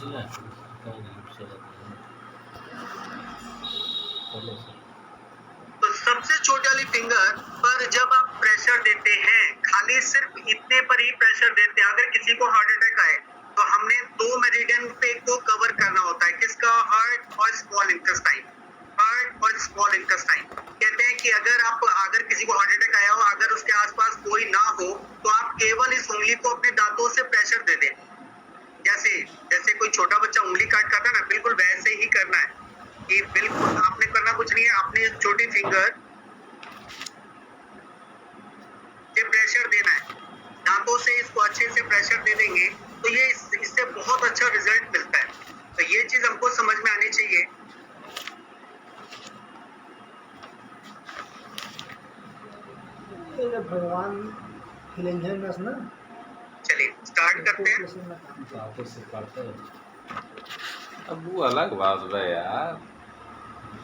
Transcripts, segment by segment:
तो सबसे छोटी वाली फिंगर पर जब आप प्रेशर देते हैं, खाली सिर्फ इतने पर ही प्रेशर देते हैं, अगर किसी को हार्ट अटैक आए तो हमने 2 मेरिडियन पे को कवर करना होता है। किसका? हार्ट और स्मॉल इंटेस्टाइन। हार्ट और स्मॉल इंटेस्टाइन कहते हैं कि अगर किसी को हार्ट अटैक आया हो, अगर उसके आसपास कोई ना हो तो आप केवल इस उंगली को अपने दांतों से प्रेशर दे दें। जैसे कोई छोटा बच्चा उंगली काट करता है ना, बिल्कुल वैसे ही करना है कि बिल्कुल आपने करना कुछ नहीं है, अपनी छोटी फिंगर से प्रेशर देना है, दांतों से इसको अच्छे से प्रेशर दे देंगे तो ये इससे बहुत अच्छा रिजल्ट मिलता है। तो ये चीज हमको समझ में आनी चाहिए। भगवान ना, चलिए स्टार्ट करते हैं। अब वो अलग बात है यार,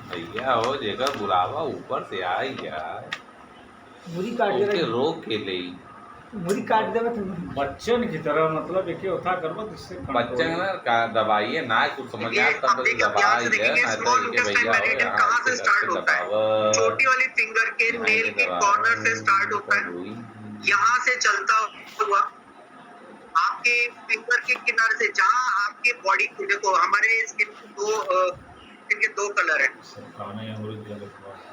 भैया हो जेकर बुलावा ऊपर से आई यार, मुरी काट ओके रोक के ले मुरी काट देवे तो बच्चन की तरह, मतलब एक होता करबो जिससे बच्चन ना का दबाइए ना, कुछ समझ में आता तब दबाइए ना, तो भैया हो कहाँ से स्टार्ट होता है? छोटी वाली फिंगर के नेल के कॉर्नर से स्टार्ट होता है, यहाँ से चलता हुआ आपके फिंगर के किनारे से, जहाँ आपके बॉडी को देखो, हमारे स्किन के दो कलर है।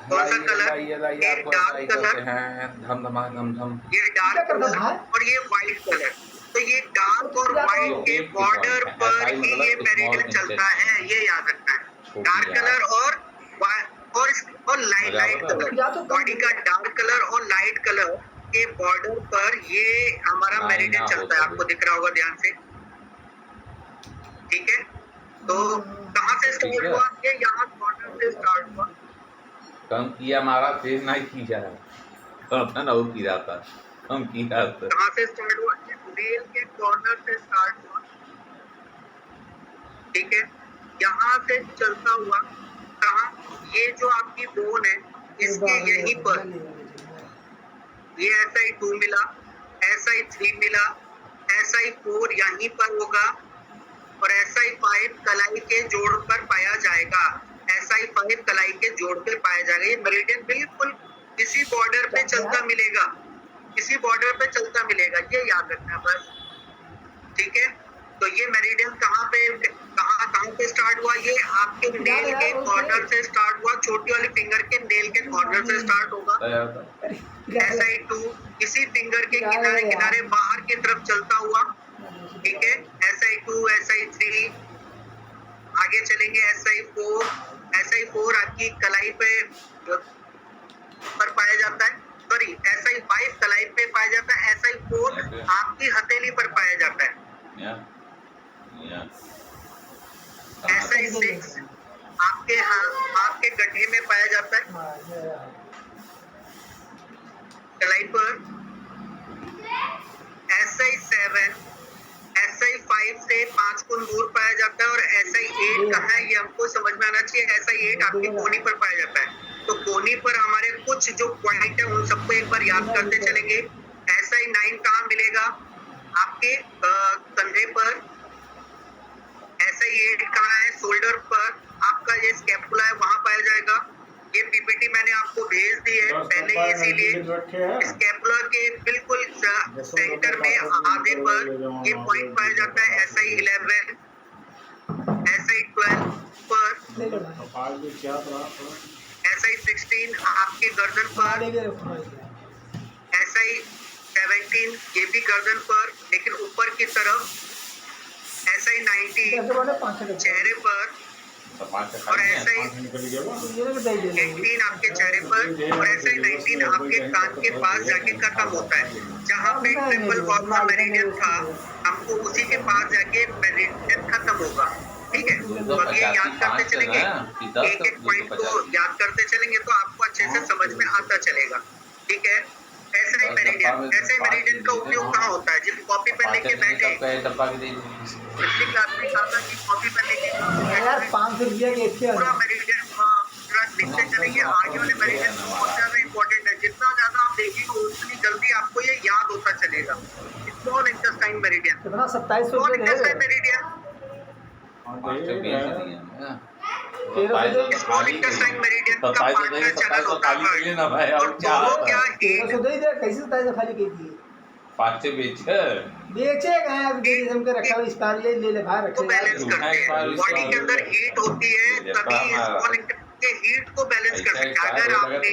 कौन सा कलर? ये डार्क कलर है, धम धमा धम धम, ये डार्क कलर और ये व्हाइट कलर। तो ये डार्क और व्हाइट के बॉर्डर पर ही ये मेरिडियन चलता है, ये याद रखना है। डार्क कलर और लाइट कलर, बॉडी का डार्क कलर और लाइट कलर के बॉर्डर पर ये हमारा मेरिडियन चलता है। आपको दिख रहा होगा ध्यान से, ठीक है? तो कहाँ से स्टार्ट हुआ? ये यहाँ बॉर्डर से स्टार्ट हुआ। कम किया हमारा फिर नहीं किया अपना ना किया था, कम किया था। कहाँ से स्टार्ट हुआ? नेल के कॉर्नर से स्टार्ट हुआ, ठीक है? यहाँ से चलता हुआ कहाँ? ये जो आपकी बोन है इसके यहीं पर ये SI2 मिला, SI3 मिला, SI4 यहीं पर होगा और SI5 कलाई के जोड़ पर पाया जाएगा। SI5 कलाई के जोड़ पे पाया जाएगा। ये मेरिडियन बिल्कुल इसी बॉर्डर पे चलता मिलेगा, इसी बॉर्डर पे चलता मिलेगा, ये याद रखना है बस, ठीक है? तो ये मेरिडियन कहाँ पे स्टार्ट हुआ? ये आपके नेल के कॉर्नर से स्टार्ट हुआ, छोटी वाली फिंगर के नेल के कॉर्नर से स्टार्ट होगा। SI2 इसी फिंगर के किनारे किनारे बाहर की तरफ चलता हुआ, ठीक है? SI2 SI3 आगे चलेंगे, SI4 आपकी कलाई पे पर पाया जाता है, सॉरी SI5 कलाई पे पाया जाता है, SI4 आपकी हथेली पर पाया जाता है, SI6 आपके गड्ढे में पाया जाता है कलाई पर, SI7 SI5 से 5 गुण दूर पाया जाता है और SI8 कहाँ है ये हमको समझ में आना चाहिए। SI8 आपकी कोहनी पर पाया जाता है। तो कोहनी पर हमारे कुछ जो पॉइंट है उन सबको एक बार याद करते चलेंगे। SI9 कहाँ मिलेगा? आपके कंधे पर। SI8 कहाँ है? शोल्डर पर। आपका ये स्कैपुला है वहां पाया जाएगा। ये PPT मैंने आपको भेज दी है पहले, इसीलिए स्कैपुला के बिल्कुल सेंटर में आधे पर ये पॉइंट पाया जाता है। SI11 SI12 पर, SI16 आपके गर्दन पर, SI17 ये भी गर्दन पर लेकिन ऊपर की तरफ, SI19 चेहरे पर और SI18 आपके चेहरे पर और SI19 आपके कान के पास जाके खत्म होता है। जहाँ पे ट्रिपल वॉर्मा मेरिडियन था हमको उसी के पास जाके मेरिडियन खत्म होगा, ठीक है? तो अब ये याद करते चलेंगे, एक एक पॉइंट को याद करते चलेंगे तो आपको अच्छे से समझ में आता चलेगा, ठीक है? SI मेरिडियन का उपयोग कहाँ होता है? जिस कॉपी पर लेके बैठे पिछली क्लास में कहा था कि कॉपी पर लेके पूरा मेरिडियन लिखते चलेंगे। आगे वाले मेरिडियन बहुत ज्यादा इंपॉर्टेंट है, जितना ज्यादा आप देखेंगे उतनी जल्दी आपको ये याद होता चलेगा। Small intestine meridian, small intestine meridian हाँ, पाँच तो बेच ये दिए हैं। 1300 स्मॉल इंटेस्टाइन मेरिडियन का पार्टनर चैनल होता खाली है करिए ना भाई, और और क्या दोनों क्या हीट 1300 दे दे, कैसे 2700 खाली कर दिए? 5 बेच बेचेगा यार, दे दे हमको रखा हुआ स्टार ले ले भाई, को रखेगा बैलेंस करते हैं। बॉडी के अंदर हीट होती है तभी स्मॉल इंटेस्टाइन के हीट को बैलेंस कर सकते हैं। अगर आपने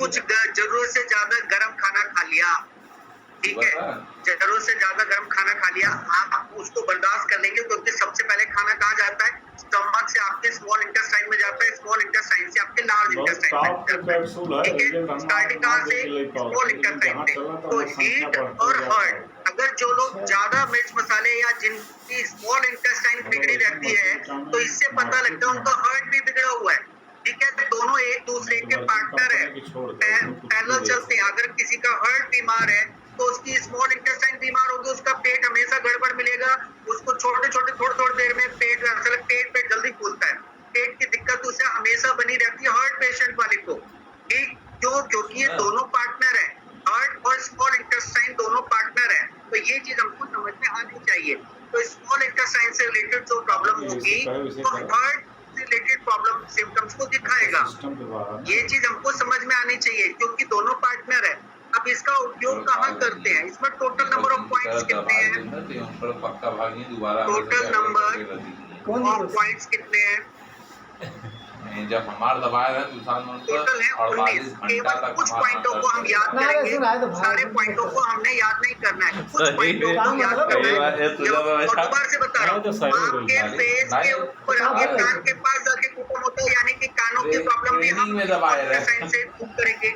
कुछ जरूरत से ज्यादा गर्म खाना खा लिया, ठीक है, जरूरत से ज्यादा गर्म खाना खा लिया, आप उसको बर्दाश्त कर लेंगे क्योंकि सबसे पहले खाना कहाँ जाता है? स्टमक से आपके स्मॉल इंटेस्टाइन में जाता है, स्मॉल इंटेस्टाइन से आपके लार्ज इंटेस्टाइन में टॉप जाता है। कैप्सूल है, ठीक है, रिजल्ट हम स्टार्टिंग कहाँ से? स्मॉल इंटेस्टाइन से। तो हीट और हर्ट, अगर जो लोग ज्यादा मिर्च मसाले या जिनकी स्मॉल इंटेस्टाइन बिगड़ी रहती है, तो इससे पता लगता है उनका हर्ट भी बिगड़ा हुआ है। ठीक है, तो दोनों एक दूसरे के पार्टनर है, पैरेलल चलते हैं। अगर किसी का हर्ट बीमार है तो उसकी स्मॉल इंटेस्टाइन बीमार होगी, उसका पेट हमेशा गड़बड़ मिलेगा, उसको छोटे छोटे थोड़ी देर में पेट जल्दी फूलता है, पेट की दिक्कत उसे हमेशा बनी रहती है हर्ट पेशेंट वाले को। ठीक, क्योंकि ये दोनों पार्टनर है, हार्ट और स्मॉल इंटेस्टाइन दोनों पार्टनर है, तो ये चीज हमको समझ में आनी चाहिए। तो स्मॉल इंटेस्टाइन से रिलेटेड जो प्रॉब्लम होगी तो हार्ट से रिलेटेड प्रॉब्लम सिम्टम्स को दिखाएगा। ये चीज हमको समझ में आनी चाहिए क्योंकि दोनों पार्टनर है। अब इसका उपयोग कहाँ करते हैं? इसमें टोटल नंबर ऑफ पॉइंट्स कितने हैं? पक्का भागी दोबारा टोटल नंबर कौन ऑफ पॉइंट्स कितने हैं? जब हमार दबाए हैं टोटल है 19। केवल कुछ पॉइंटों को हम याद करेंगे, सारे पॉइंटों को हमने याद नहीं करना है, कुछ पॉइंटों को याद करना है। और दोबारा से बता रहा हूँ, आपके फेस के ऊपर आपके कान के पास जाके कुटुम होता है, यानी कि कानों की प्रॉब्लम भी हम साइन से ठीक करेंगे।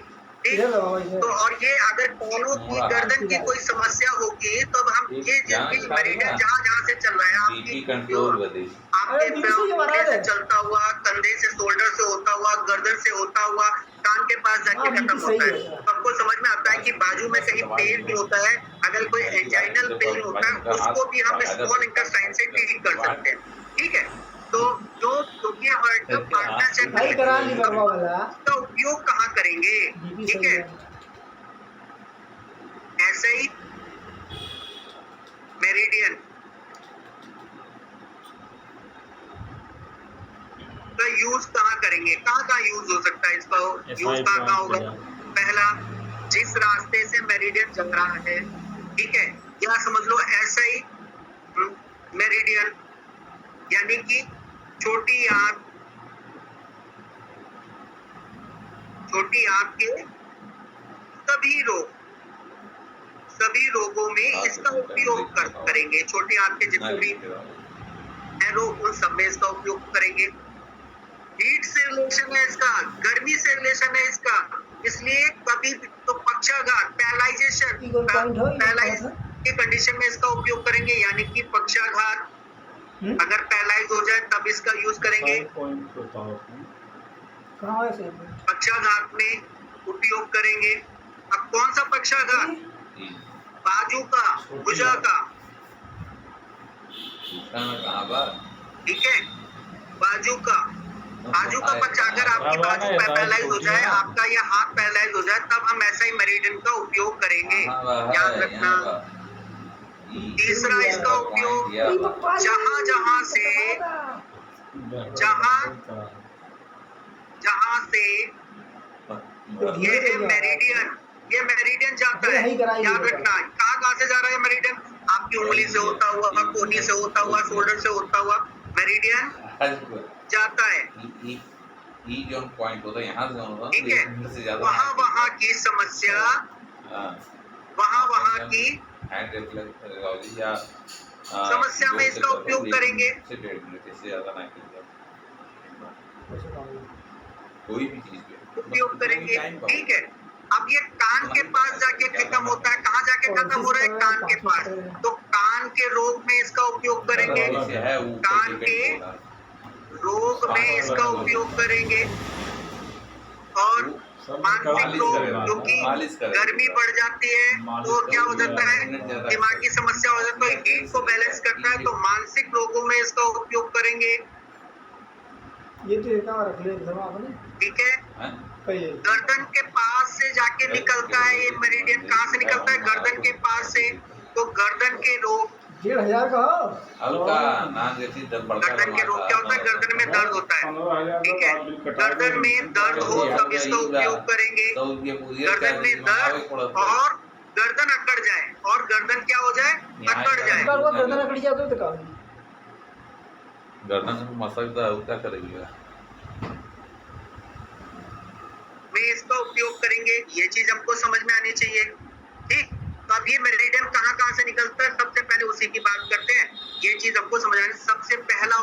तो और ये अगर कानों की गर्दन की कोई समस्या होगी तो अब हम ये मेरिडियन जहाँ से चल रहा है आपके कंधे से चलता हुआ, कंधे से शोल्डर से होता हुआ, गर्दन से होता हुआ कान के पास जाके खत्म होता है। तो आपको समझ में आता है कि बाजू में कहीं पेन भी होता है, अगर कोई एंजाइनल पेन होता है उसको भी हम स्मॉल इंटेस्टाइन से ट्रीट कर सकते हैं। ठीक है, तो जो कि हार्ट का पार्टनरशिप का उपयोग कहाँ करेंगे? ठीक है, ऐसे ही मेरिडियन का यूज कहाँ करेंगे? कहाँ यूज हो सकता है इसका? यूज कहाँ होगा? पहला, जिस रास्ते से मेरिडियन चल रहा है, ठीक है, या समझ लो ऐसा ही मेरिडियन, यानी कि छोटी आंत के सभी रोगों में इसका उपयोग करेंगे। छोटी आंत के जितने भी रोग उन सब में इसका उपयोग करेंगे। हीट से रिलेशन है इसका, गर्मी से रिलेशन है इसका, इसलिए कभी तो पक्षाघात, पैरालाइजेशन, पैरालाइज की कंडीशन में इसका उपयोग करेंगे, यानी कि पक्षाघात अगर पैरालाइज हो जाए तब इसका यूज करेंगे। पक्षाघात में उपयोग करेंगे। अब कौन सा पक्षाघात? बाजू का, भुजा का, ठीक है, बाजू का पक्ष अगर आपकी बाजू पैरालाइज हो जाए, आपका यह हाथ पैरालाइज हो जाए, तब हम ऐसा ही मेरिडियन का उपयोग करेंगे, याद रखना। तीसरा, इसका उपयोग जहां से ये मेरिडियन जाता है, याद रखना। कहाँ से जा रहा है मेरिडियन? आपकी उंगली से होता हुआ, कोहनी से होता हुआ, शोल्डर से होता हुआ मेरिडियन जाता है। जो पॉइंट होता है यहाँ से, ठीक है, वहाँ की समस्या, वहाँ की समस्या में इसका उपयोग करेंगे। कोई भी चीज उपयोग करेंगे। ठीक है, अब ये कान के पास जाके खत्म होता है। कहाँ जाके खत्म हो रहा है? कान के पास। तो कान के रोग में इसका उपयोग करेंगे, कान के रोग में इसका उपयोग करेंगे। और मानसिक रोग, जो कि गर्मी बढ़ जाती है तो क्या हो जाता है? दिमागी समस्या हो जाती है, तो हीट को बैलेंस करता है, तो मानसिक रोगों में इसका उपयोग करेंगे। ये तो रख ले आपने, ठीक है, गर्दन के पास से जाके निकलता है ये मेरिडियन। कहाँ से निकलता है? गर्दन के पास से। तो गर्दन के रोग 1,500 का हो। हल्का नाक जैसी दर्द बढ़ता गर्दन के रोग क्या होता है, गर्दन में दर्द होता है, 15,000 ठीक है। का बिल कटा गर्दन में दर्द हो तब इसका उपयोग करेंगे। तो ये पूरी गर्दन में दर्द और गर्दन अकड़ जाए, और गर्दन क्या हो जाए, अकड़ एक जाए, बार वो गर्दन अकड़ी जाए तो का गर्दन मसकता है, क्या करेगी? में इसका उपयोग करेंगे। ये चीज हमको समझ में आनी चाहिए, ठीक। तो अब ये मेरिडियन कहाँ से निकलता है, सबसे पहले उसी की बात करते हैं। ये चीज हमको समझ आनी, सबसे पहला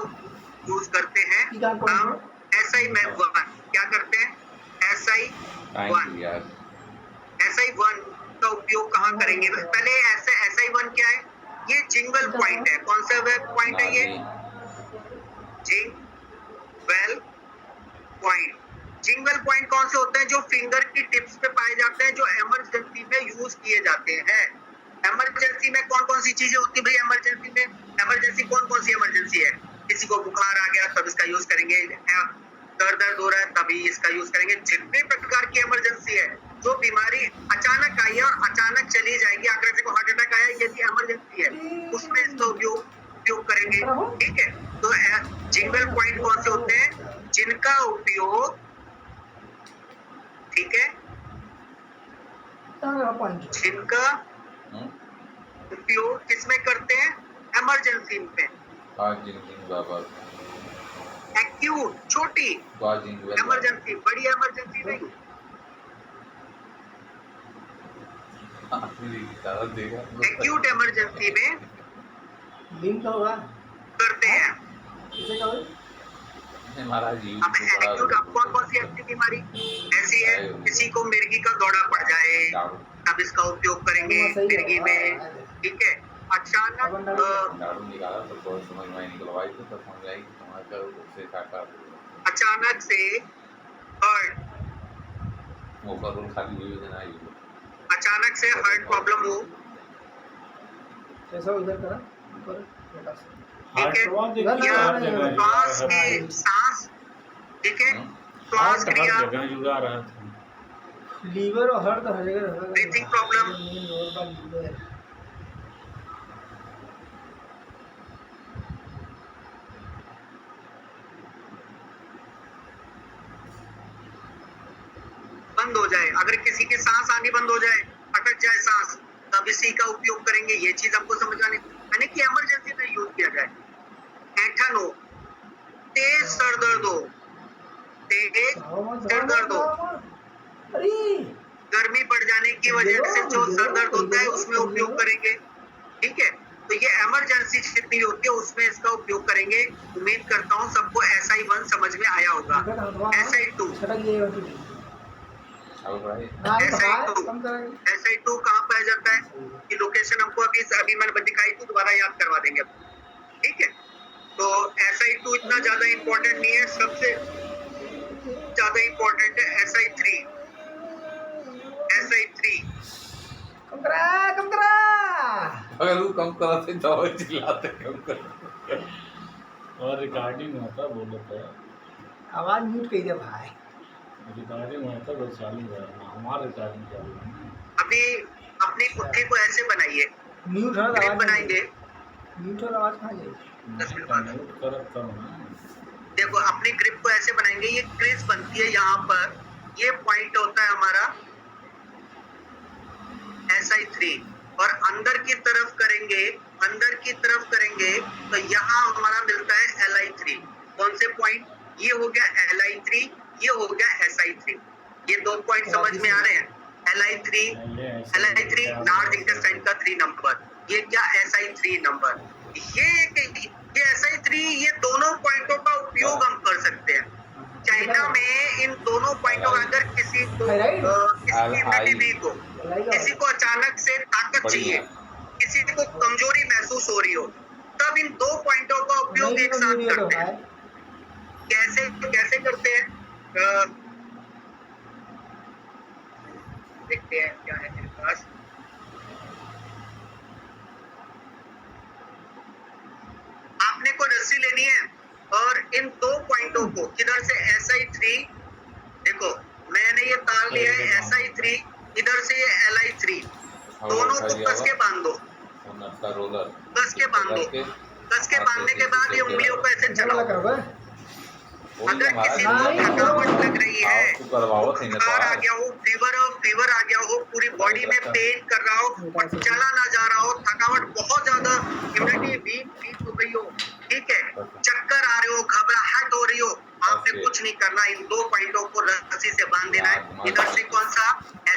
यूज करते हैं हम SI1। क्या करते हैं? SI1 का उपयोग कहाँ करेंगे? पहले ऐसे SI1 क्या है? ये जिंगल पॉइंट है। कौन सा पॉइंट है ये? Jingle point. जिंगल पॉइंट कौन से होते हैं? जो फिंगर की टिप्स पे पाए जाते हैं, जो इमरजेंसी में यूज किए जाते हैं। इमरजेंसी में कौन कौन सी चीजें होती है भाई? इमरजेंसी में कौन कौन सी इमरजेंसी है? किसी को बुखार आ गया तब इसका यूज करेंगे, दर्द हो रहा है तभी इसका यूज करेंगे। जितने प्रकार की इमरजेंसी है, जो बीमारी अचानक आई है और अचानक चली जाएगी, अगर किसी को हार्ट अटैक आया, यदि इमरजेंसी है, उसमें इसका उपयोग करेंगे, ठीक है। तो जिंगल पॉइंट कौन से होते हैं? जिनका उपयोग, ठीक है, जिनका उपयोग किसमें करते हैं? इमरजेंसी में। एक्यूट छोटी इमरजेंसी, बड़ी इमरजेंसी नहीं। एक्यूट इमरजेंसी में लिंक होगा करते हैं। महाराज जी अब एक्यूट अब कौन कौन सी ऐसी बीमारी ऐसी है? किसी को मिर्गी का दौरा पड़ जाए तब इसका उपयोग करेंगे मिर्गी में, ठीक है। अचानक झाड़ू निकाला तो बहुत समझ में निकलवाई तो समझ आई कि तुम्हारा उससे काटा अचानक से हार्ट, मौका रोल खाली हुई देना आई अचानक से हार्ट प्रॉब्लम हो, ऐसा उधर करा ऊपर बेटा से ठीक है, या श्वास की सांस, ठीक है, श्वास क्रिया, जुड़ा रहा था। लीवर और हार्ट हर जगह रहता है। ब्रीथिंग प्रॉब्लम, लीवर बंद हो जाए, अगर किसी की सांस आनी बंद हो जाए, अटक जाए सांस, तब इसी का उपयोग करेंगे। ये चीज आपको समझ आनी, यानी कि इमरजेंसी में यूज किया जाए। ऐंठन हो, तेज सर दर्द हो, तेज सर दर्द हो, अरे गर्मी बढ़ जाने की वजह से जो सर दर्द होता है उसमें उपयोग करेंगे, ठीक है। तो ये इमरजेंसी जितनी होती है उसमें इसका उपयोग करेंगे। उम्मीद करता हूँ सबको SI1 समझ में आया होगा। SI2 SI2 कहाँ पाया जाता है कि लोकेशन हमको अभी मैंने दिखाई थी, दोबारा याद करवा देंगे, ठीक है। तो SI2 इतना ज्यादा इम्पोर्टेंट नहीं है, सबसे ज्यादा इम्पोर्टेंट है SI3। कम करा अगर वो कम करा से दवा चिल्लाते कम कर और रिकॉर्डिंग होता बोलो तो आवाज म्यूट कर दे भाई। रिकॉर्डिंग होता तो चालू है, हमारा रिकॉर्डिंग चालू है। अभी अपनी पुट्ठी को ऐसे बनाइए, म्यूट है ग्रिप आवाज बनाएंगे, म्यूट और आवाज कहाँ जाएगी? 10 मिनट बाद करता हूँ देखो अपनी ग्रिप को ऐसे बनाएंगे, ये क्रीज बनती है यहाँ पर, ये पॉइंट होता है हमारा SI3, और अंदर की तरफ करेंगे तो यहाँ हमारा मिलता है LI3। कौन से पॉइंट? ये हो गया LI3, ये हो गया SI3। ये दो पॉइंट समझ में आ रहे हैं? LI3 लार्ज इंटेस्टाइन का 3 नंबर, ये क्या SI3 नंबर। ये SI3, ये दोनों पॉइंटों का उपयोग हम कर सकते हैं। चाइना में इन दोनों पॉइंटों का अगर किसी को अचानक से ताकत चाहिए, किसी को कमजोरी महसूस हो रही हो, तब इन दो पॉइंटों का उपयोग एक साथ करते हैं। कैसे करते हैं? देखते हैं क्या है मेरे पास। आपने को रस्सी लेनी है और इन दो पॉइंटों को किधर से SI3, देखो मैंने ये तार लिया है SI3, इधर से ये LI3, दोनों को कस के बांध दो, नट का रोलर कस के बांध दो। कस के बांधने के बाद ये उंगलियों को ऐसे चला चलाओ। लगा हुआ अगर किसी हाँ, को ये थकावट लग रही है, आपको करवाओ थे बुखार आ गया हो, फीवर आ गया हो, पूरी बॉडी में पेन कर रहा हो और चला ना जा रहा हो, थकावट बहुत ज्यादा, इम्यूनिटी वीक हो गई हो, ठीक है, चक्कर आ रहे हो, घबराहट हो रही हो, आपने कुछ नहीं करना, इन 2 पॉइंटों को रस्सी से बांध देना है। इधर से कौन सा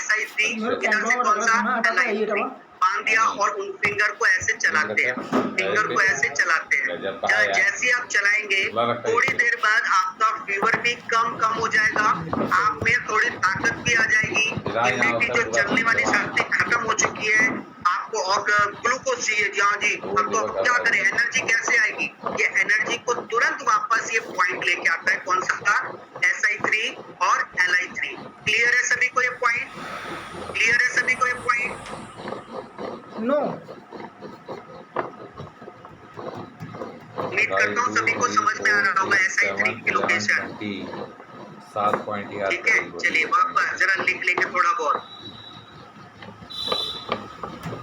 SI3, इधर से कौन सा LI3 बांध दिया और उन फिंगर को ऐसे चलाते हैं, फिंगर को ऐसे चलाते हैं। जैसे आप चलाएंगे थोड़ी देर बाद आपका फीवर भी कम हो जाएगा, आप में थोड़ी ताकत भी आ जाएगी, इम्यूनिटी जो चलने वाली शक्ति खत्म हो चुकी है, आपको और ग्लूकोज चाहिए जी, हाँ जी, हम तो अब क्या करें, एनर्जी कैसे आएगी, ये एनर्जी को तुरंत वापस ये पॉइंट लेके आता है, कौन सा था, SI3 और LI3। क्लियर है सभी को ये पॉइंट? क्लियर है सभी को ये पॉइंट? नो उम्मीद करता हूँ सभी को समझ में आ रहा होगा SI3 की लोकेशन। 7 पॉइंट याद ठीक है, चलिए वापस जरा लिख लेंगे थोड़ा बहुत।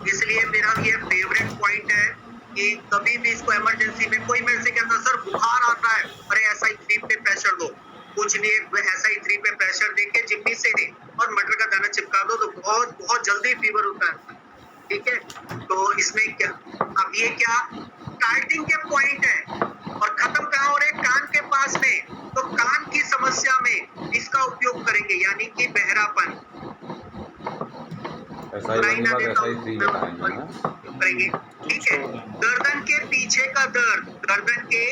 इसलिए मेरा ये फेवरेट पॉइंट है कि कभी भी इसको इमरजेंसी में कोई मेरे से कहता सर बुखार आ रहा है, अरे SI3 पे प्रेशर दो, कुछ नहीं, SI3 पे प्रेशर देके जिम्मी से दे और मटर का दाना चिपका दो तो बहुत बहुत जल्दी फीवर होता है। ठीक है, तो इसमें क्या, अब ये क्या स्टार्टिंग के पॉइंट है और खत्म कहाँ हो रहे, कान के पास में, तो कान की समस्या में इसका उपयोग करेंगे, यानी कि बहरापन करेंगे। ठीक है, गर्दन के पीछे का दर्द, गर्दन के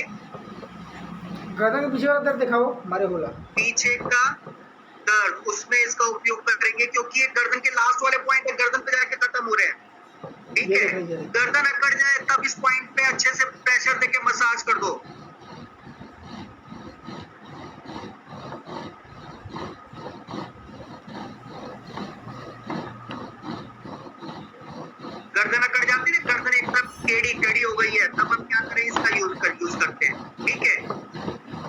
पीछे वाला दर्द दिखाओ हमारे बोला पीछे का दर्द, उसमें इसका उपयोग करेंगे क्योंकि ये गर्दन के लास्ट वाले पॉइंट है, गर्दन पे जाके खत्म हो रहे हैं। ठीक है, गर्दन अकड़ जाए तब इस पॉइंट पे अच्छे से प्रेशर देके मसाज कर दो। गर्दन अकड़ जाती है, गर्दन एकदम टेढ़ी हो गई है, तब हम क्या करें, इसका यूज करते हैं। ठीक है,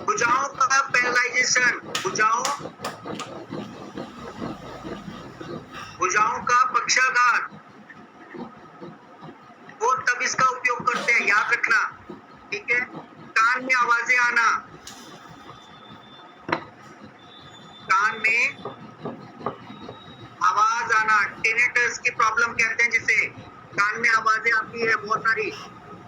भुजाओं का पैरालाइजेशन, भुजाओं का पक्षाघात, वो तब इसका उपयोग करते हैं, याद रखना। ठीक है, कान में आवाजें आना, कान में आवाज आना, टिनेटस की प्रॉब्लम कहते हैं जिसे, कान में आवाजें आती है बहुत सारी,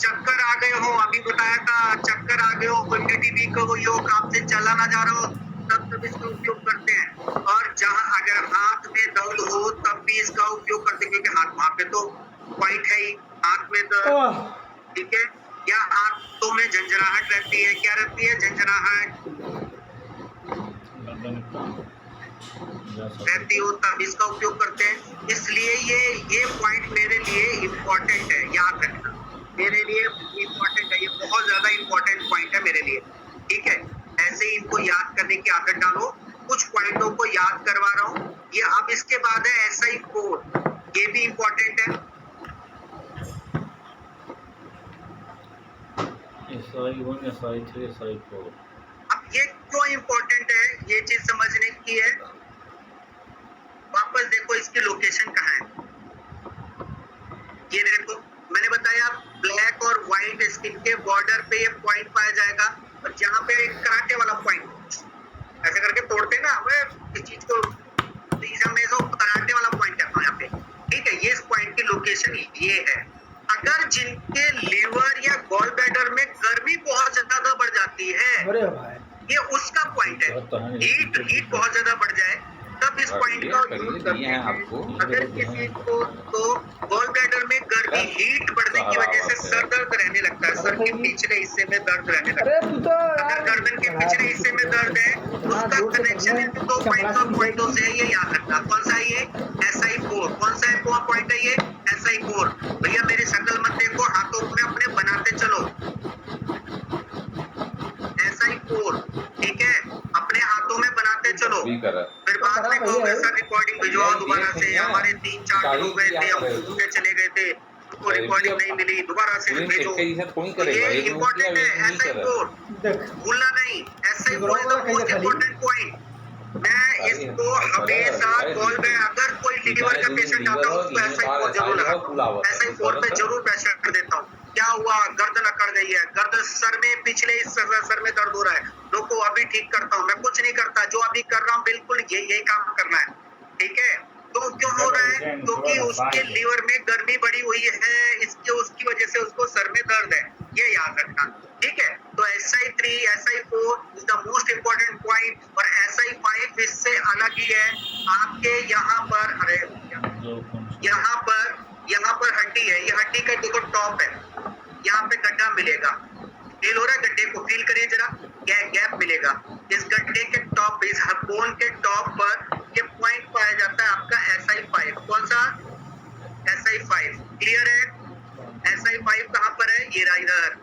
चक्कर आ गए हो, अभी बताया था, चक्कर आ गए हो, इम्यूनिटी वीक हो गई हो, काम से चला ना जा रहा हो, तब इसका उपयोग करते हैं। और जहां अगर हाथ में दर्द हो तब भी इसका उपयोग करते हैं, क्योंकि हाथ वहां पे तो पॉइंट है ही, हाथ में दर्द, ठीक है, या हाथों में झंझनाहट रहती है, क्या रहती है, झंझनाहट रहती हो, तब इसका उपयोग करते हैं। इसलिए ये पॉइंट मेरे लिए इम्पोर्टेंट है, याद रखना, मेरे लिए इम्पोर्टेंट है, ये बहुत ज्यादा इम्पोर्टेंट पॉइंट है मेरे लिए। ठीक है, ऐसे ही इनको याद करने की आदत डालो, कुछ पॉइंटों को याद करवा रहा हूँ। ये अब इसके बाद है SI4, ये भी इम्पोर्टेंट है। SI1, SI3, SI4। अब ये क्यों इम्पोर्टेंट है, ये चीज समझने की है। वापस देखो इसकी लोकेशन कहाँ है, ये देखो मैंने बताया ब्लैक और व्हाइट स्किन के बॉर्डर पे ये पॉइंट पाया जाएगा, और जहाँ पे एक कराटे वाला पॉइंट ऐसे करके तोड़ते ना इस चीज को, कराटे वाला पॉइंट है यहाँ पे। ठीक है, ये इस पॉइंट की लोकेशन ये है। अगर जिनके लीवर या गॉल ब्लैडर में गर्मी बहुत ज्यादा बढ़ जाती है, ये उसका पॉइंट है, हीट बहुत ज्यादा बढ़ जाए तब इस पॉइंट का यूज करते हैं। अगर किसी को तो गॉल ब्लैडर में गर्मी हीट बढ़ने की वजह से सर दर्द रहने लगता है, सर के पिछले हिस्से में दर्द रहने लगता है, अगर गर्दन के पिछले हिस्से में दर्द है, उसका कनेक्शन इन 2 पॉइंटों से, ये याद रखना। कौन सा है ये, SI4, कौन सा है पॉइंट है ये, SI4। भैया मेरी शक्ल मत देखो, हाथों में अपने बनाते चलो, SI4, ठीक है, अपने हाथों में बनाते चलो, फिर बाद में कहोगे सर रिकॉर्डिंग भिजवाओ दोबारा से, हमारे 3-4 लोग गए थे, हम घूमने चले गए थे, हमको रिकॉर्डिंग नहीं मिली, दोबारा से भेजो। ये इम्पोर्टेंट है, SI4 भूलना नहीं, SI4 is the most important point. मैं इसको हमेशा कॉल में अगर कोई लीवर का पेशेंट आता है उसको ऐसा ही फोर जरूर लगाता हूँ, ऐसा ही फोर पे जरूर प्रेशर देता हूँ। क्या हुआ, गर्दन अकड़ गई है, गर्दन सर में, पिछले इस सर में दर्द हो रहा है, लोग अभी ठीक करता हूँ। मैं कुछ नहीं करता, जो अभी कर रहा हूँ बिल्कुल यही काम करना है, ठीक है। तो क्यों हो रहा है, क्योंकि उसके लीवर में गर्मी बढ़ी हुई है, इसके उसकी वजह से उसको सर में दर्द है, ये याद रखना, ठीक है। तो SI3 SI4 is the most important point, और SI5 इससे अलग ही है। आपके यहाँ पर, अरे यहाँ पर हड्डी है, ये हड्डी का देखो टॉप है, यहाँ पे गड्ढा मिलेगा, फील हो रहा है, गड्ढे को फील करिए जरा, गैप मिलेगा। इस गड्ढे के टॉप, इस बोन के टॉप पर ये पॉइंट पाया जाता है आपका SI5। कौन सा? SI5, क्लियर है। SI5 कहाँ पर है? ये रहा इधर,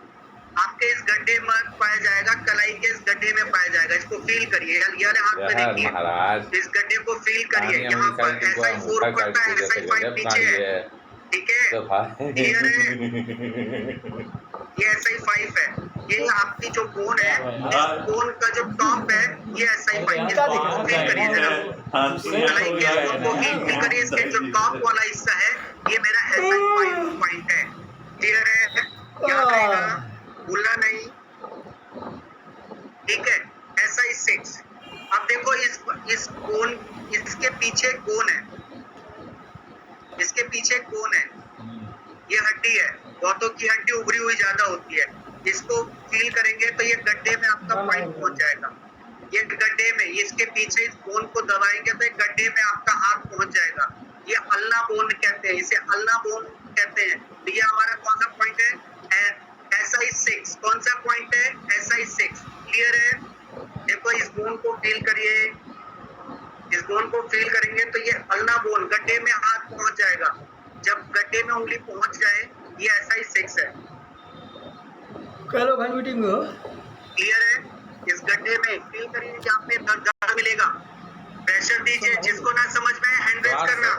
आपके इस गड्ढे में पाया जाएगा, कलाई के इस गड्ढे में पाया जाएगा। इसको फील करिए, यार हाथ में देखिए, इस गड्ढे को फील करिए। यहाँ पर SI4 पड़ता है, SI5 नीचे है, ठीक है, क्लियर है। ये SI5 है, ये आपकी जो बोन है, इस बोन का जो टॉप है ये SI5, इसको फील करिए जरा, कलाई के बोन को फील करिए, इसके जो टॉप वाला हिस्सा है ये मेरा SI5 पॉइंट है, क्लियर है, याद रहेगा, भूलना नहीं, ठीक है। SI6, अब देखो इस बोन, इसके पीछे कोन है, इसके पीछे कोन है, ये हड्डी है, बहुतों की हड्डी उभरी हुई ज्यादा होती है, इसको फील करेंगे तो ये गड्ढे में आपका पॉइंट पहुंच जाएगा, ये गड्ढे में, इसके पीछे इस बोन को दबाएंगे तो गड्ढे में आपका हाथ पहुंच जाएगा। ये अल्लाह बोन कहते हैं, इसे अल्लाह बोन कहते हैं। तो ये हमारा कौन सा पॉइंट है? SI6, कौन सा पॉइंट है? SI6, क्लियर है। देखो इस बोन को फील करिए, इस बोन को फील करेंगे तो ये अल्लाह बोन, गड्ढे में हाथ पहुंच जाएगा, जब गड्ढे में उंगली पहुंच जाए ये SI6 है। कल घर मीटिंग में हो, क्लियर है। इस गड्ढे में फील करिए, यहाँ पे दर्द मिलेगा, प्रेशर दीजिए, जिसको ना समझ में हैंड रेज करना,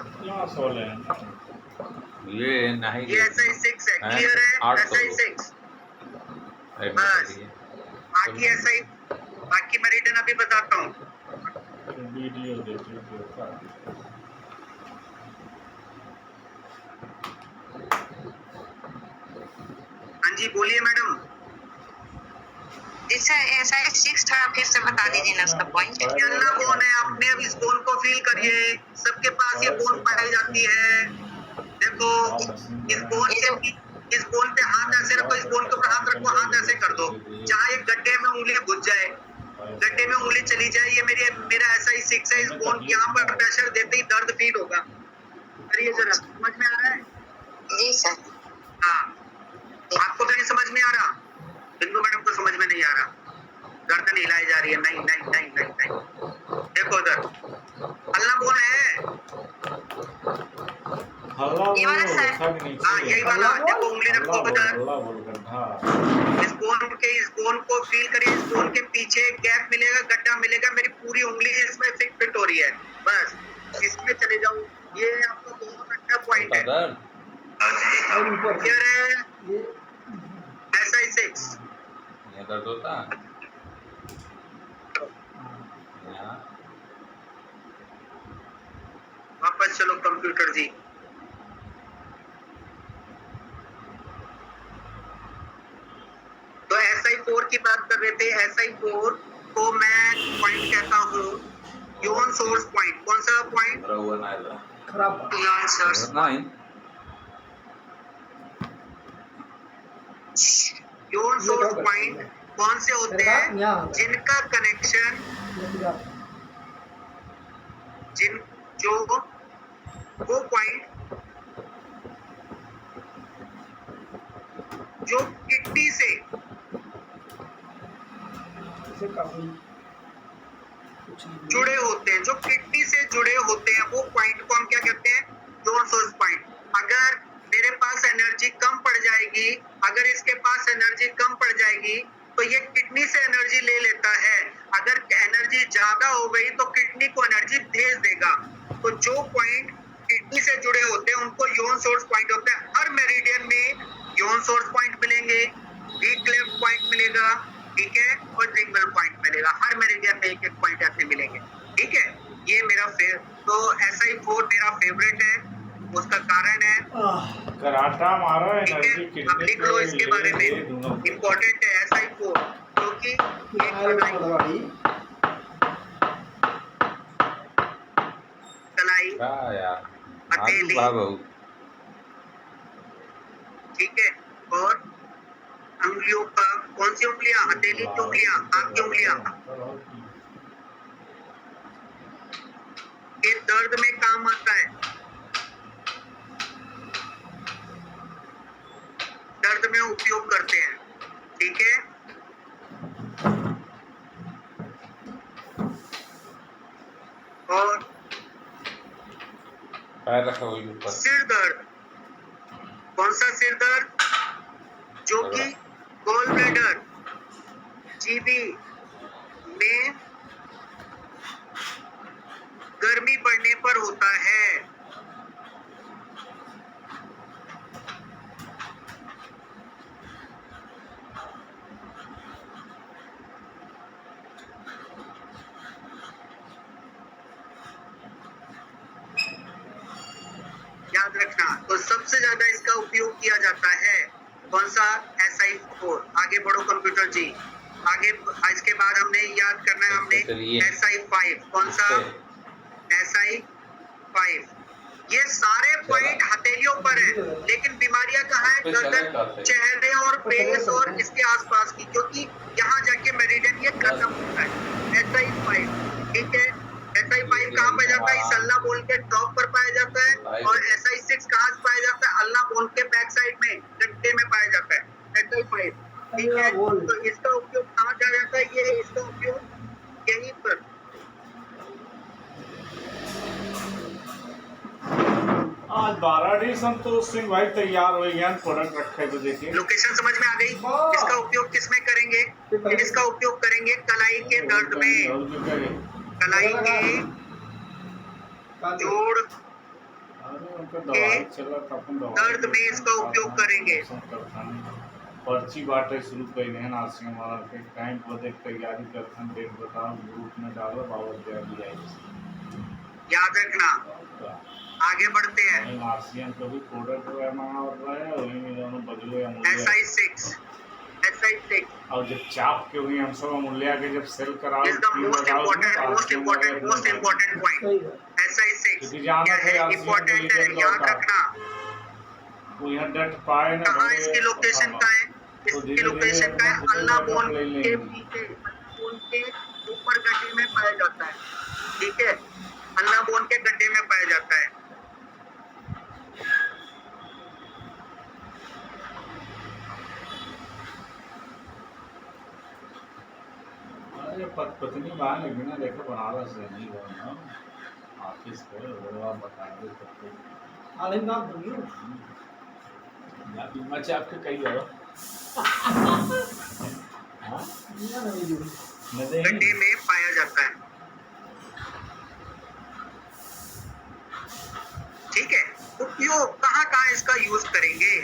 ये नहीं, ये SI6 है, क्लियर है, SI6 बस। बाकी SI, बाकी मेरिडियन अभी बताता हूँ। वीडियो देखिए, हाँ जी बोलिए मैडम। SI6 थोड़ा फिर से बता दीजिए ना उसका पॉइंट। अल्लाह बोन है, आपने अब इस बोन को फील करिए, सबके पास ये बोन पाई जाती है। देखो इस बोन पे हाथ ऐसे रखो, इस बोन के ऊपर हाथ रखो, हाथ ऐसे कर दो, जहाँ एक गड्ढे में उंगली घुस जाए, गड्ढे में उंगली चली जाए, ये मेरा SI6 है। इस बोन यहाँ पर प्रेशर देते ही दर्द फील होगा। करिए जरा, समझ में आ रहा है? जी सर। हाँ, आपको तो नहीं समझ में आ रहा? बिंदु मैडम को समझ में नहीं आ रहा, गर्दन हिलाई जा रही है, नहीं नहीं नहीं नहीं नहीं। देखो उधर अल्लाह बोन है, ये वाला सर, हाँ यही वाला, देखो उंगली रखो उधर, इस बोन को फील करिए, इस बोन के पीछे गैप मिलेगा, गड्ढा मिलेगा, मेरी पूरी उंगली इसमें फिट हो रही है, बस इसमें चले जाऊं। ये आपका बहुत अच्छा पॉइंट है, क्लियर है। SI6 ये दर्द होता है यहाँ। वापस चलो कंप्यूटर जी। तो SI4 की बात कर रहे थे, SI4 को मैं पॉइंट कहता हूँ योन सोर्स पॉइंट। कौन सा पॉइंट? खराब योन सोर्स। योन सोर्स पॉइंट कौन से होते हैं? जिनका कनेक्शन, वो पॉइंट जो किडनी से जुड़े होते हैं, जो किडनी से जुड़े होते हैं, वो पॉइंट को हम क्या कहते हैं? Zone source point. अगर मेरे पास एनर्जी कम पड़ जाएगी, अगर इसके पास एनर्जी कम पड़ जाएगी तो ये किडनी से एनर्जी ले लेता है, अगर एनर्जी ज्यादा हो गई तो किडनी को एनर्जी भेज देगा। तो जो पॉइंट किडनी से जुड़े होते हैं उनको योन सोर्स पॉइंट होते हैं। हर मेरिडियन में योन सोर्स पॉइंट मिलेंगे, वीक लेफ्ट पॉइंट मिलेगा, ठीक है, और रिंगल पॉइंट मिलेगा। हर मेरिडियन में एक एक पॉइंट ऐसे मिलेंगे, ठीक है, ये मेरा तो SI4 मेरा फेवरेट है, उसका कारण है, कराटा मारो ठीक है, एनर्जी अब लिख लो इसके बारे में, इम्पोर्टेंट है SI4 क्योंकि एक कलाई पटवाड़ी क्या यार नाजू हथेली, बा बहुत ठीक है, और अंगुलियों का, कौन सी उंगलियां, हथेली की उंगलियां, हाथ की उंगलियां, ये दर्द में काम आता है, दर्द में उपयोग करते हैं, ठीक है। और पैर रखा हुई ऊपर सिर दर्द, कौन सा सिर दर्द, जो कि गॉल ब्लैडर, जीबी में गर्मी पड़ने पर होता है, याद रखना। तो सबसे ज्यादा इसका उपयोग किया जाता है कौन सा, SI4। आगे बढ़ो कंप्यूटर जी, आगे इसके बाद हमने याद करना है, हमने SI5, कौन सा, SI5। ये सारे पॉइंट हथेलियों पर है, लेकिन बीमारियां कहाँ है, गर्दन, चेहरे और फेस और इसके आसपास की, क्योंकि यहाँ जाके मेरिडियन ये खत्म होता है। SI5, ठीक है, SI5 कहाँ पाया जाता है, इस अल्लाह बोल के टॉप पर पाया जाता है, और SI6 कहाँ पाया जाता है, अल्लाह बोल के बैक साइड में गड्ढे में पाया जाता है SI5, ठीक है। तो इसका उपयोग कहाँ किया जाता है, ये इसका उपयोग यहीं पर, आज 12 संतोष सिंह भाई तैयार हो गया, प्रोडक्ट रखे तो देखिए लोकेशन समझ में आ गई। इसका उपयोग किसमें करेंगे, इसका उपयोग करेंगे कलाई के दर्द में, कलाई के जोड़ दर्द में इसका उपयोग करेंगे। पर्ची बांटे शुरू कई हैं नासियों वाला के कैंप बदे तैयारी करते हैं, डेट बताओ, ग्रुप में डालो, बाबत दे दिया, याद रखना, आगे बढ़ते हैं। नासियन को भी प्रोडक्ट मांगा होता है, वही में दोनों बदलो या SI6 और जब चाप के हुई हम सब अमूल्या के जब सेल कराओ is the most important point। SI6 क्या है, इम्पोर्टेंट है, याद रखना। वो यहाँ डट पाए ना, कहाँ इसकी लोकेशन का है, इसकी लोकेशन का है अल्लाह बोन के पीछे, बोन के ऊपर गड्ढे में पाया जाता है, ठीक है, अल्लाह बोन के गड्ढे में पाया जाता है। अरे पत्नी बाहर लेकिन ना देखो बनारस से नहीं बोलना ऑफिस पे वो आप बता दो सबको आलिम का बोलियो या बीमा चाप के कई हो हां गड्ढे में पाया जाता है, ठीक है। उपयोग कहाँ कहाँ इसका यूज करेंगे,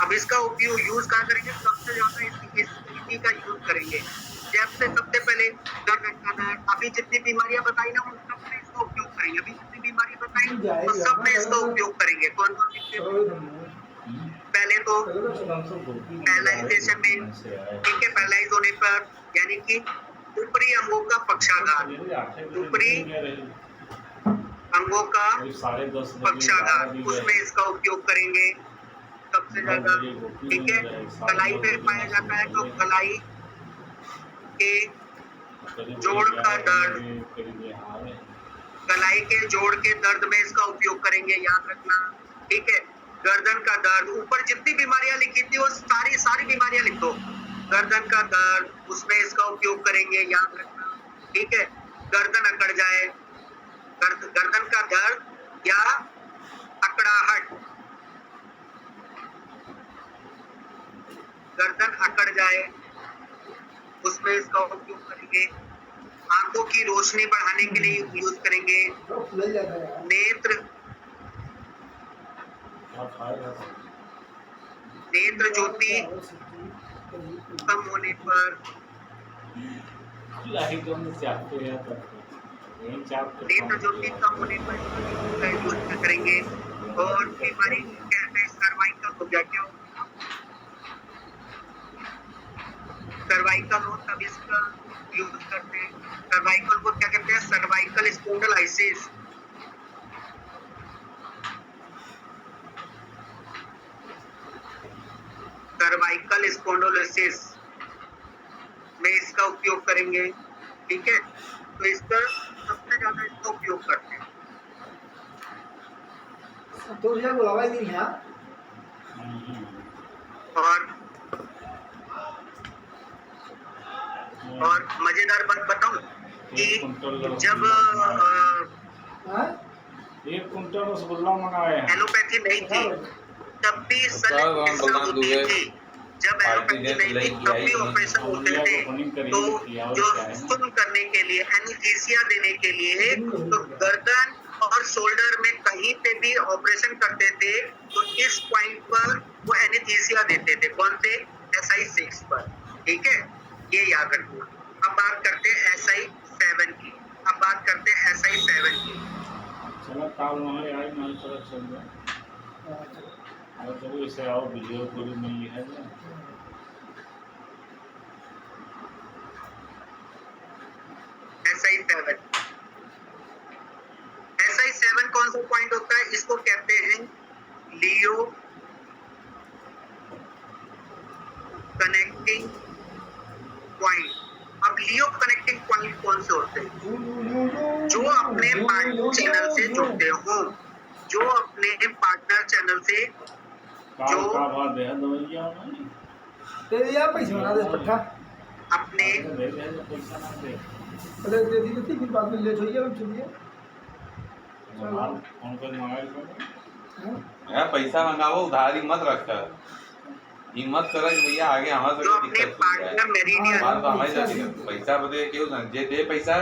अब इसका उपयोग यूज कहाँ करेंगे, सबसे ज्यादा इसकी का यूज करेंगे। जैसे सबसे पहले अभी जितनी बीमारियां बताई ना, उन सब में इसका उपयोग करेंगे, अभी जितनी बीमारी बताई तो सब में इसका उपयोग करेंगे। कौन कौन सी, पहले तो पैरालाइजेशन में, ठीक है, पैरालाइज होने पर, यानी कि ऊपरी अंगों का पक्षाघात, ऊपरी अंगों का पक्षाघात, उसमें इसका उपयोग करेंगे सबसे ज्यादा, ठीक है। कलाई पे पाया जाता है, तो कलाई के जोड़ का दर्द, कलाई के जोड़ के दर्द में इसका उपयोग करेंगे, याद रखना, ठीक है। गर्दन का दर्द, ऊपर जितनी बीमारियां लिखी थी वो सारी बीमारियां लिख दो, गर्दन का दर्द, उसमें इसका उपयोग करेंगे, याद रखना, ठीक है। गर्दन अकड़ जाए, गर्दन का दर्द या अकड़ाहट, गर्दन अकड़ जाए, उसमें इसका उपयोग करेंगे। आंखों की रोशनी बढ़ाने के लिए यूज करेंगे। नेत्र ज्योति कम होने पर, यही चाप के नेत्र ज्योति कम होने पर इसका यूज करेंगे। और बीमारी कहते हैं सर्वाइकल हो गया, क्यों सर्वाइकल हो तब इसका यूज करते हैं। सर्वाइकल को क्या कहते हैं? सर्वाइकल स्पॉन्डिलोलाइसिस। सर्वाइकल स्पॉन्डिलोलाइसिस में इसका उपयोग करेंगे। ठीक है, तो इसका सबसे ज्यादा इसका उपयोग करते हैं। तो ये बुलावा ही नहीं है। और मजेदार बात बताऊं कि जब हाँ? 1 कुंटल रसगुल्ला मंगाए हैं। एलोपैथी नहीं थी तब भी सलेक्शन होती थी। जब एलोपैथी नहीं थी तब भी ऑपरेशन होते थे। तो जो सुन्न करने के लिए, एनेस्थीसिया देने के लिए, तो गर्दन और शोल्डर में कहीं पे भी ऑपरेशन करते थे तो इस पॉइंट पर वो एनेस्थीसिया देते थे। कौन से? SI6 पर। ठीक है, ये याद रखना। अब बात करते हैं SI7 की। अब बात करते हैं SI7 की। चलो काल वहाँ आई मैं तरफ चल गया और जब इसे आओ वीडियो पूरी मिली है ना। SI7 कौन सा पॉइंट होता है? इसको कहते हैं लियो कनेक्टिंग पॉइंट। अब लियो कनेक्टिंग पॉइंट कौन से होते हैं? जो अपने पार्टनर चैनल से जुड़ते हो, जो अपने पार्टनर चैनल से काल का बाद है दवाइयाँ नहीं तेरे यार पैसे बना दे पट्टा। अपने दे दे पैसा ना दे अरे दे दी तो फिर बाद में लेट हो गया हम चलिए। मोबाइल फोन पे मोबाइल पर यार पैसा मंगाओ, उधारी मत रखा। हिम्मत करा कि भैया आगे हमारे जो से अपने दिक्कत हो पार्टनर जाए। मेरिडियन बात तो हमारी जाती है, पैसा बदे क्यों ना जे दे पैसा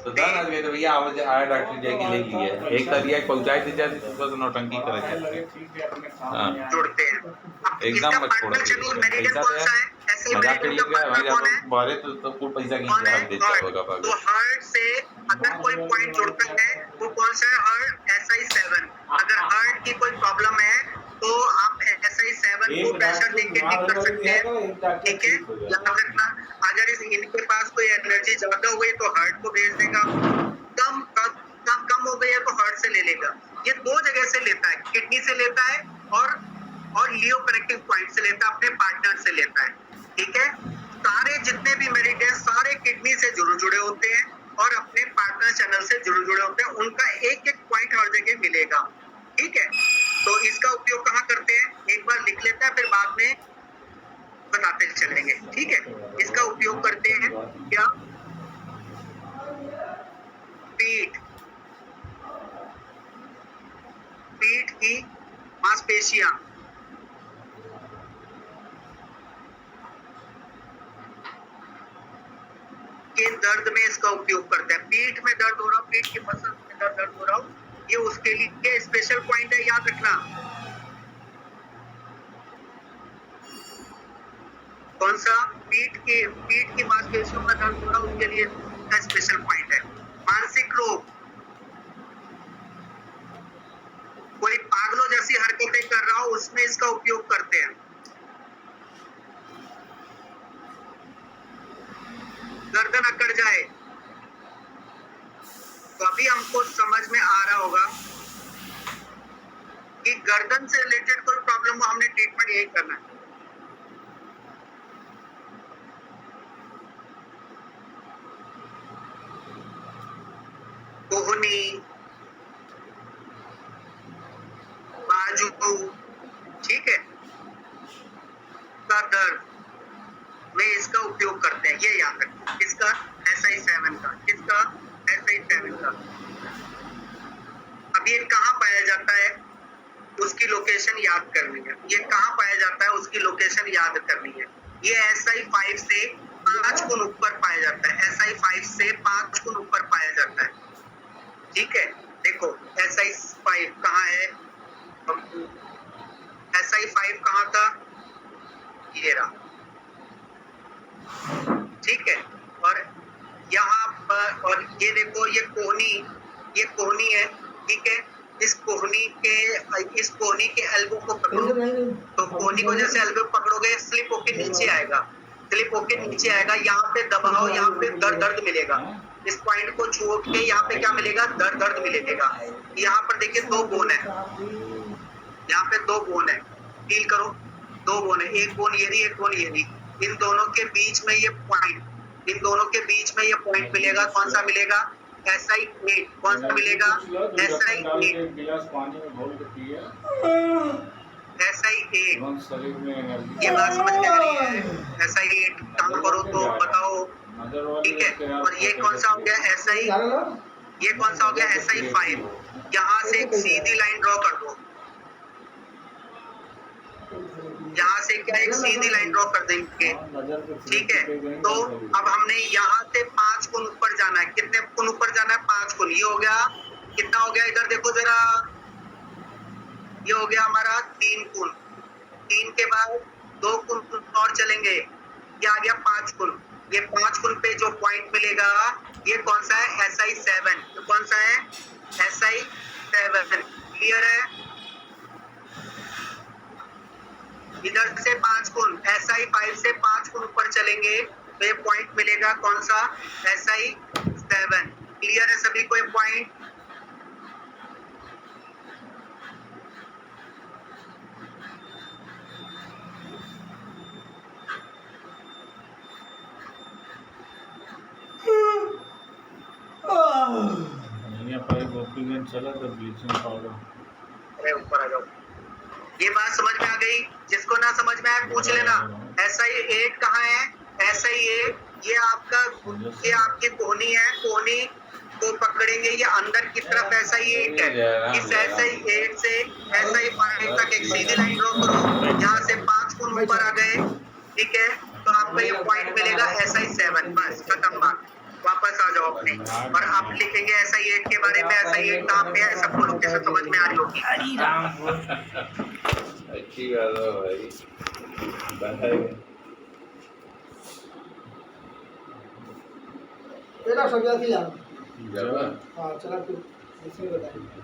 तो दा ना दे तो भैया आवाज आया डॉक्टर जाके ले लिए। एक तरिया पहुंचाई दे जाती तो बस नौटंकी करे लगे जाते। ठीक है अपने काम हाँ। में आए। जुड़ते हैं। अब एकदम इसका मत छोड़ो पार्टनर चैनल मेरिडियन पैसा कौन तो सा है? ऐसे मजाक के मेरिडियन लिए का क्या भाई पार्टनर कौन है? बारे तो खूब पैसा की कौन है? जवाब देता हार्ट। होगा तो हार्ट से अगर कोई पॉइंट जुड़ता है वो कौन सा है? Heart SI7। अगर हार्ट की कोई प्रॉब्लम है तो आप SI7 को प्रेशर देके ठीक कर सकते हैं। ठीक है, याद रखना। अगर इनके पास कोई एनर्जी ज्यादा हुई तो हार्ट को भेज देगा, कम हो गई है तो हार्ट से ले लेगा। ये 2 जगह से लेता है, किडनी से लेता है और लियो कनेक्टिंग पॉइंट से लेता है, अपने पार्टनर से लेता है। ठीक है, सारे जितने भी मेरिडियन सारे किडनी से जुड़े होते हैं और अपने पार्टनर चैनल से जुड़े होते हैं। उनका एक एक पॉइंट हर जगह मिलेगा। ठीक है, तो इसका उपयोग कहाँ करते हैं? एक बार लिख लेते हैं, फिर बाद में बताते चलेंगे। ठीक है, इसका उपयोग करते हैं क्या? पीठ की मांसपेशियां के दर्द में इसका उपयोग करते हैं। पीठ में दर्द हो रहा हो, पीठ की मसल में दर्द हो रहा हो, ये उसके लिए स्पेशल पॉइंट है, याद रखना। कौन सा? पीठ की मांसपेशियों में दर्द हो रहा हो, उसके लिए स्पेशल पॉइंट है। मानसिक रोग, कोई पागलों जैसी हरकतें कर रहा हो उसमें इसका उपयोग करते हैं। गर्दन अकड़ जाए तो अभी हमको समझ में आ रहा होगा कि गर्दन से रिलेटेड कोई प्रॉब्लम हो, हमने ट्रीटमेंट यही करना है। कोहनी, बाजू, ठीक है, का दर्द में इसका उपयोग करते हैं। ये याद रखना। इसका SI7 का, इसका SI7 का। अब ये कहाँ पाया जाता है उसकी लोकेशन याद करनी है। ये कहाँ पाया जाता है उसकी लोकेशन याद करनी है। ये SI5 से 5 गुण ऊपर पाया जाता है। SI5 से 5 गुण ऊपर पाया जाता है। ठीक है, देखो SI5 कहाँ है? SI5 कहाँ था? ये रहा। ठीक है, और यहाँ पर और ये देखो ये कोहनी है, ठीक है। इस कोहनी के एल्बो को पकड़ो, तो कोहनी को जैसे एल्बो पकड़ोगे स्लिप होके नीचे आएगा, यहाँ पे दबाओ, यहाँ पे दर्द मिलेगा। इस पॉइंट को छू के यहाँ पे क्या मिलेगा, दर्द मिलेगा। यहाँ पर देखिए 2 बोन है, यहाँ पे 2 बोन है, फील करो 2 बोन है, एक बोन ये रही, एक बोन ये रही। इन दोनों के बीच में ये पॉइंट मिलेगा। कौन सा मिलेगा, SI8। कौन सा मिलेगा, SI8। गिलास पानी में घोल के पिए, SI8। तुरंत शरीर में एनर्जी। ये बात समझ में आ रही है, SI8 काम करो तो बताओ, नजर वाली ठीक है। और ये कौन सा हो गया ये कौन सा हो गया, SI5। यहाँ से एक सीधी लाइन ड्रॉ कर दो, यहाँ से क्या एक सीधी लाइन ड्रॉ कर देंगे, ठीक है। तो अब हमने यहाँ से 5 गुण ऊपर जाना है। कितने गुण ऊपर जाना है, 5 गुण। ये हो गया, कितना हो गया, इधर देखो जरा, ये हो गया हमारा 3 गुण। 3 के बाद 2 गुण और चलेंगे, ये आ गया 5 गुण। ये 5 गुण पे जो पॉइंट मिलेगा ये कौन सा है, SI7। ये कौन सा है, SI7। क्लियर है। इधर से 5 गुण, SI5 से 5 गुण ऊपर चलेंगे तो ये पॉइंट मिलेगा कौन सा, SI7। क्लियर है सभी को ये पॉइंट। चला तो ब्लीचिंग पाउडर। अरे ऊपर आ जाओ। ये बात समझ में आ गई, जिसको ना समझ में आए पूछ लेना। SI8 कहाँ है, SI8 ये आपकी कोहनी है, कोहनी को पकड़ेंगे, ये अंदर की तरफ SI8 है। इस SI8 से SI5 तक एक सीधी लाइन ड्रॉ करो, यहाँ से 5 गुण ऊपर आ गए, ठीक है। तो आपको ये पॉइंट मिलेगा SI7। बस खत्म बात, वापस आ जाओ अपने। और आप लिखेंगे SI8 के बारे में, SI8 कहाँ पे है, सबको लोकेशन समझ में आ रही होगी। अच्छी बात है भाई, बताइए। बेटा समझा थी यार। जरूर। हाँ चला फिर इसमें बताइए।